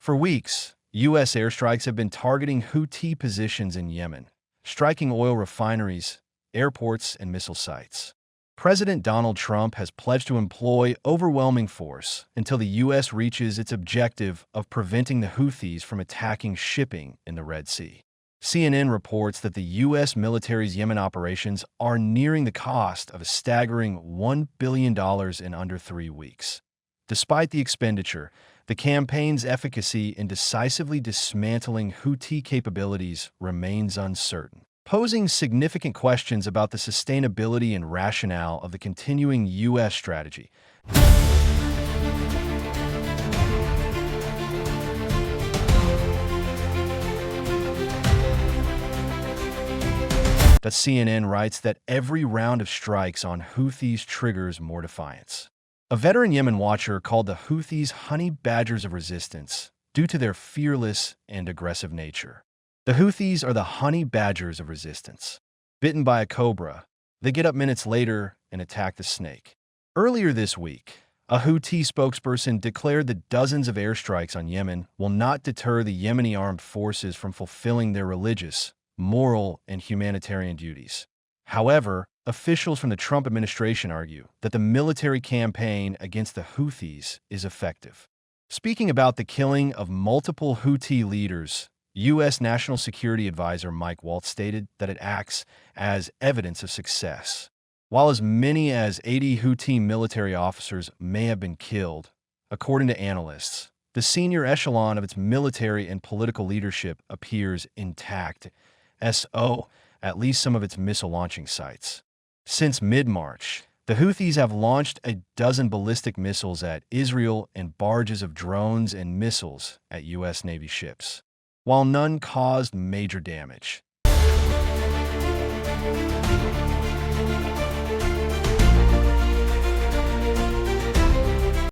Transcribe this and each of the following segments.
For weeks, U.S. airstrikes have been targeting Houthi positions in Yemen, striking oil refineries, airports, and missile sites. President Donald Trump has pledged to employ overwhelming force until the U.S. reaches its objective of preventing the Houthis from attacking shipping in the Red Sea. CNN reports that the U.S. military's Yemen operations are nearing the cost of a staggering $1 billion in under 3 weeks. Despite the expenditure, the campaign's efficacy in decisively dismantling Houthi capabilities remains uncertain, posing significant questions about the sustainability and rationale of the continuing U.S. strategy. That CNN writes that every round of strikes on Houthis triggers more defiance. A veteran Yemen watcher called the Houthis honey badgers of resistance due to their fearless and aggressive nature. The Houthis are the honey badgers of resistance. Bitten by a cobra, they get up minutes later and attack the snake. Earlier this week, a Houthi spokesperson declared that dozens of airstrikes on Yemen will not deter the Yemeni armed forces from fulfilling their religious, moral, and humanitarian duties. However, officials from the Trump administration argue that the military campaign against the Houthis is effective. Speaking about the killing of multiple Houthi leaders, U.S. National Security Advisor Mike Waltz stated that it acts as evidence of success. While as many as 80 Houthi military officers may have been killed, according to analysts, the senior echelon of its military and political leadership appears intact, at least some of its missile launching sites. Since mid-March, the Houthis have launched a dozen ballistic missiles at Israel and barges of drones and missiles at U.S. Navy ships, while none caused major damage.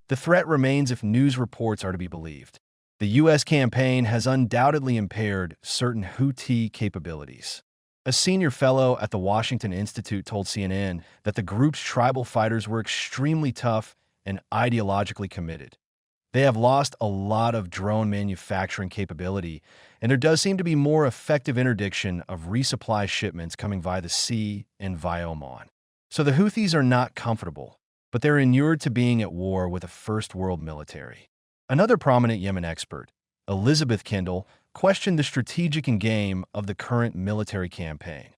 The threat remains if news reports are to be believed. The U.S. campaign has undoubtedly impaired certain Houthi capabilities. A senior fellow at the Washington Institute told CNN that the group's tribal fighters were extremely tough and ideologically committed. They have lost a lot of drone manufacturing capability, and there does seem to be more effective interdiction of resupply shipments coming via the sea and via Oman. So the Houthis are not comfortable, but they're inured to being at war with a first-world military. Another prominent Yemen expert, Elizabeth Kendall, questioned the strategic endgame of the current military campaign.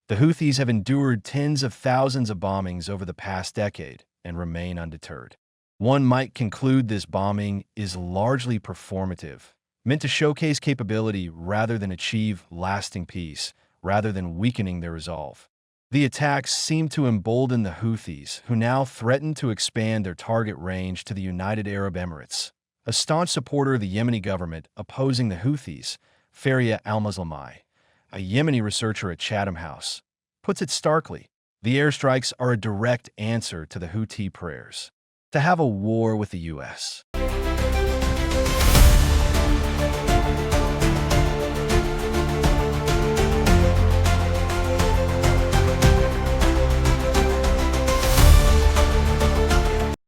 The Houthis have endured tens of thousands of bombings over the past decade and remain undeterred. One might conclude this bombing is largely performative, meant to showcase capability rather than achieve lasting peace, rather than weakening their resolve. The attacks seem to embolden the Houthis, who now threaten to expand their target range to the United Arab Emirates. A staunch supporter of the Yemeni government opposing the Houthis, Faria al-Muslimi, a Yemeni researcher at Chatham House, puts it starkly: the airstrikes are a direct answer to the Houthi prayers to have a war with the U.S.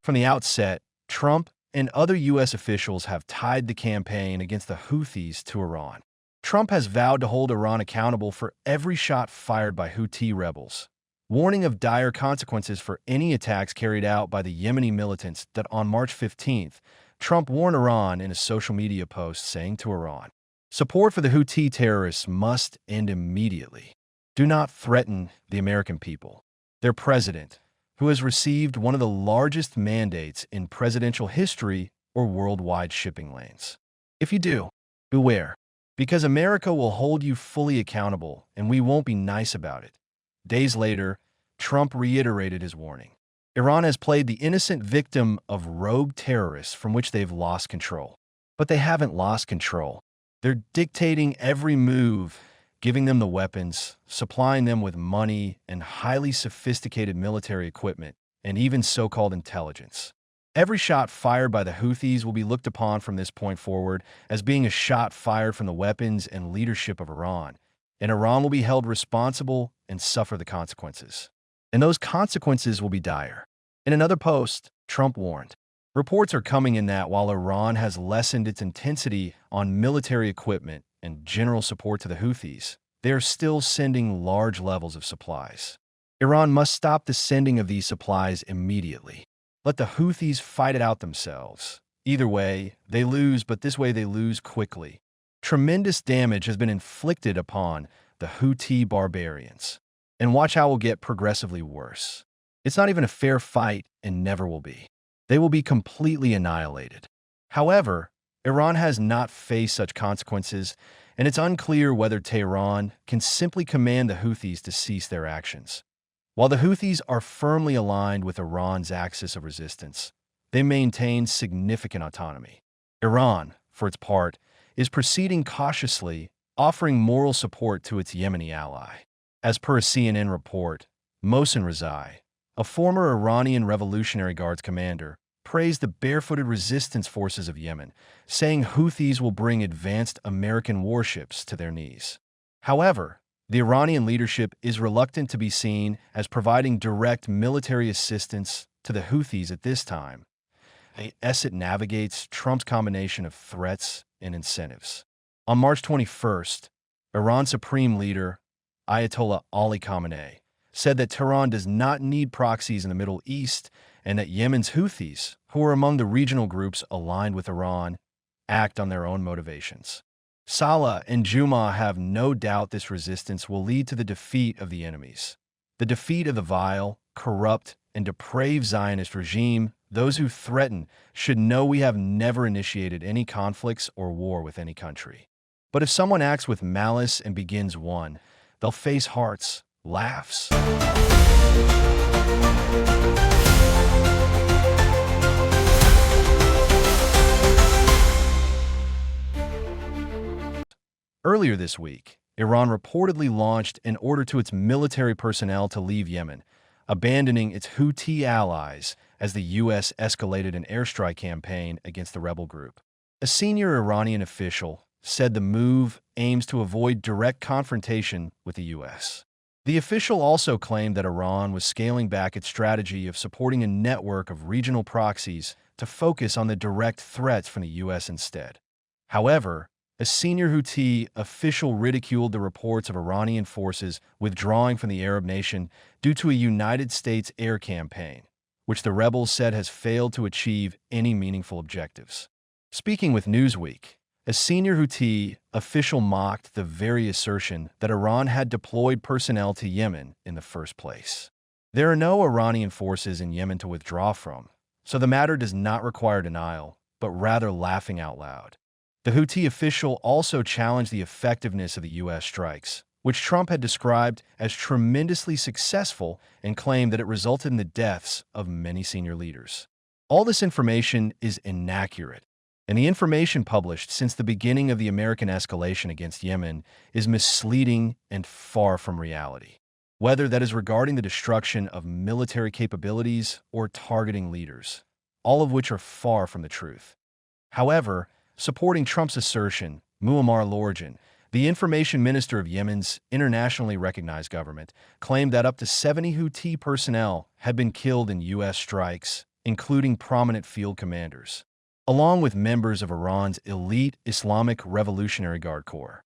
From the outset, Trump and other U.S. officials have tied the campaign against the Houthis to Iran. Trump has vowed to hold Iran accountable for every shot fired by Houthi rebels, warning of dire consequences for any attacks carried out by the Yemeni militants. That on March 15th, Trump warned Iran in a social media post, saying to Iran, "Support for the Houthi terrorists must end immediately. Do not threaten the American people." Their president, who has received one of the largest mandates in presidential history or worldwide shipping lanes. If you do, beware, because America will hold you fully accountable and we won't be nice about it. Days later, Trump reiterated his warning. Iran has played the innocent victim of rogue terrorists from which they've lost control. But they haven't lost control. They're dictating every move, giving them the weapons, supplying them with money and highly sophisticated military equipment, and even so-called intelligence. Every shot fired by the Houthis will be looked upon from this point forward as being a shot fired from the weapons and leadership of Iran, and Iran will be held responsible and suffer the consequences. And those consequences will be dire. In another post, Trump warned, Reports are coming in that while Iran has lessened its intensity on military equipment and general support to the Houthis, they are still sending large levels of supplies. Iran must stop the sending of these supplies immediately. Let the Houthis fight it out themselves. Either way, they lose, but this way they lose quickly. Tremendous damage has been inflicted upon the Houthi barbarians. And watch how it will get progressively worse. It's not even a fair fight and never will be. They will be completely annihilated. However, Iran has not faced such consequences, and it's unclear whether Tehran can simply command the Houthis to cease their actions. While the Houthis are firmly aligned with Iran's axis of resistance, they maintain significant autonomy. Iran, for its part, is proceeding cautiously, offering moral support to its Yemeni ally. As per a CNN report, Mohsen Rezai, a former Iranian Revolutionary Guards commander, praised the barefooted resistance forces of Yemen, saying Houthis will bring advanced American warships to their knees. However, the Iranian leadership is reluctant to be seen as providing direct military assistance to the Houthis at this time, as it navigates Trump's combination of threats and incentives. On March 21st, Iran's Supreme Leader, Ayatollah Ali Khamenei, said that Tehran does not need proxies in the Middle East and that Yemen's Houthis, who are among the regional groups aligned with Iran, act on their own motivations. Salah and Juma have no doubt this resistance will lead to the defeat of the enemies. The defeat of the vile, corrupt, and depraved Zionist regime. Those who threaten should know we have never initiated any conflicts or war with any country. But if someone acts with malice and begins one, they'll face hearts, laughs. Earlier this week, Iran reportedly launched an order to its military personnel to leave Yemen, abandoning its Houthi allies as the U.S. escalated an airstrike campaign against the rebel group. A senior Iranian official said the move aims to avoid direct confrontation with the U.S. The official also claimed that Iran was scaling back its strategy of supporting a network of regional proxies to focus on the direct threats from the U.S. instead. However, a senior Houthi official ridiculed the reports of Iranian forces withdrawing from the Arab nation due to a United States air campaign, which the rebels said has failed to achieve any meaningful objectives. Speaking with Newsweek, a senior Houthi official mocked the very assertion that Iran had deployed personnel to Yemen in the first place. There are no Iranian forces in Yemen to withdraw from, so the matter does not require denial, but rather laughing out loud. The Houthi official also challenged the effectiveness of the U.S. strikes, which Trump had described as tremendously successful and claimed that it resulted in the deaths of many senior leaders. All this information is inaccurate, and the information published since the beginning of the American escalation against Yemen is misleading and far from reality, whether that is regarding the destruction of military capabilities or targeting leaders, all of which are far from the truth. However, supporting Trump's assertion, Muammar al-Lorjan, the information minister of Yemen's internationally recognized government, claimed that up to 70 Houthi personnel had been killed in U.S. strikes, including prominent field commanders, along with members of Iran's elite Islamic Revolutionary Guard Corps.